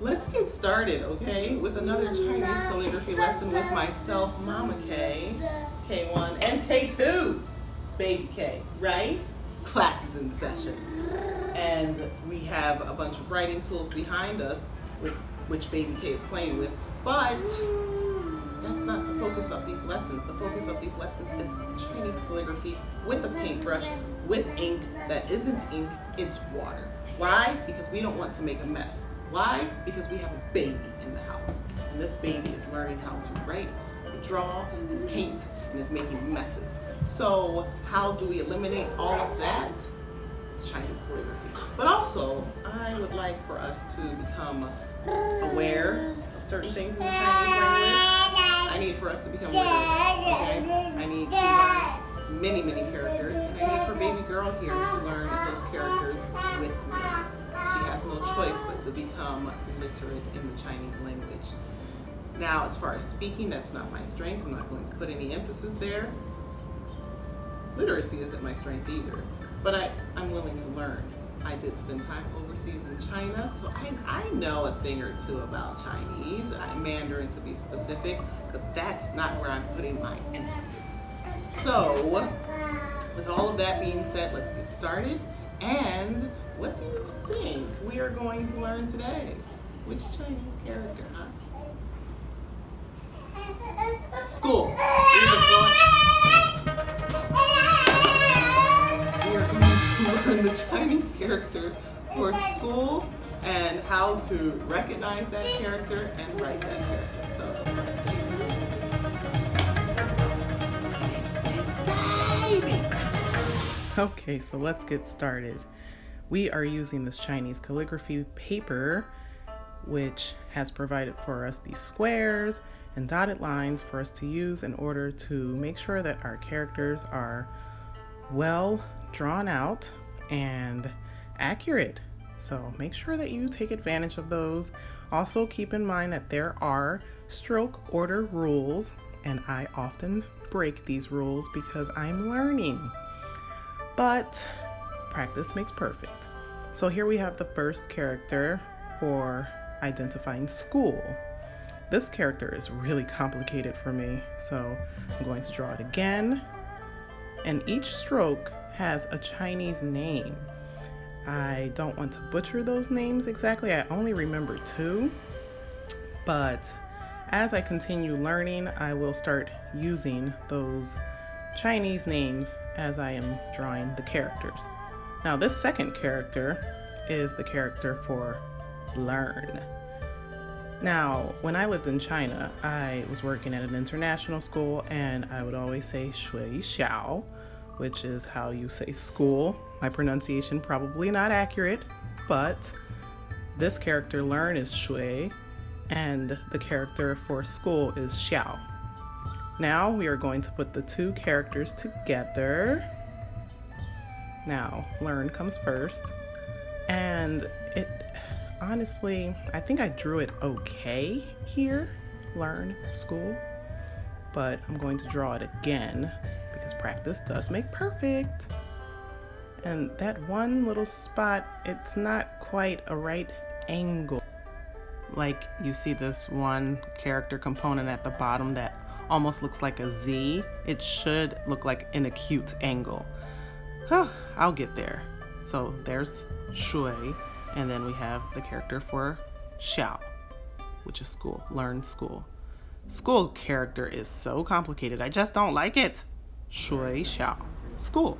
Let's get started, okay, with another Chinese calligraphy lesson with myself, Mama K, K1, and K2, Baby K, right? Class is in session. And we have a bunch of writing tools behind us, which Baby K is playing with, but that's not the focus of these lessons. The focus of these lessons is Chinese calligraphy with a paintbrush, with ink that isn't ink, it's water. Why? Because we don't want to make a mess. Why? Because we have a baby in the house. And this baby is learning how to write, draw, and paint, and is making messes. So how do we eliminate all of that? It's Chinese calligraphy. But also, I would like for us to become aware of certain things in the Chinese language. I need for us to become literate, okay? I need to learn many, many characters. And I need for baby girl here to learn those characters with me. She has no choice but to become literate in the Chinese language. Now, as far as speaking, that's not my strength. I'm not going to put any emphasis there. Literacy isn't my strength either, but I'm willing to learn. I did spend time overseas in China, so I know a thing or two about Chinese, Mandarin to be specific, but that's not where I'm putting my emphasis. So, with all of that being said, let's get started. And what do you think we are going to learn today? Which Chinese character, huh? School. We are going to learn the Chinese character for school and how to recognize that character and write that character. So let's get to it. Okay, so let's get started. We are using this Chinese calligraphy paper, which has provided for us these squares and dotted lines for us to use in order to make sure that our characters are well drawn out and accurate. So make sure that you take advantage of those. Also keep in mind that there are stroke order rules, and I often break these rules because I'm learning. But practice makes perfect. So here we have the first character for identifying school. This character is really complicated for me, so I'm going to draw it again. And each stroke has a Chinese name. I don't want to butcher those names exactly. I only remember two, but as I continue learning, I will start using those Chinese names as I am drawing the characters. Now, this second character is the character for learn. Now, when I lived in China, I was working at an international school, and I would always say shui xiao, which is how you say school. My pronunciation probably not accurate, but this character learn is shui, and the character for school is xiao. Now we are going to put the two characters together. Now, learn comes first, and honestly, I think I drew it okay here, learn, school, but I'm going to draw it again because practice does make perfect. And that one little spot, it's not quite a right angle. Like you see this one character component at the bottom that almost looks like a Z. It should look like an acute angle. I'll get there. So there's shui, and then we have the character for xiao, which is school, learn school. School character is so complicated. I just don't like it. Shui, xiao, school.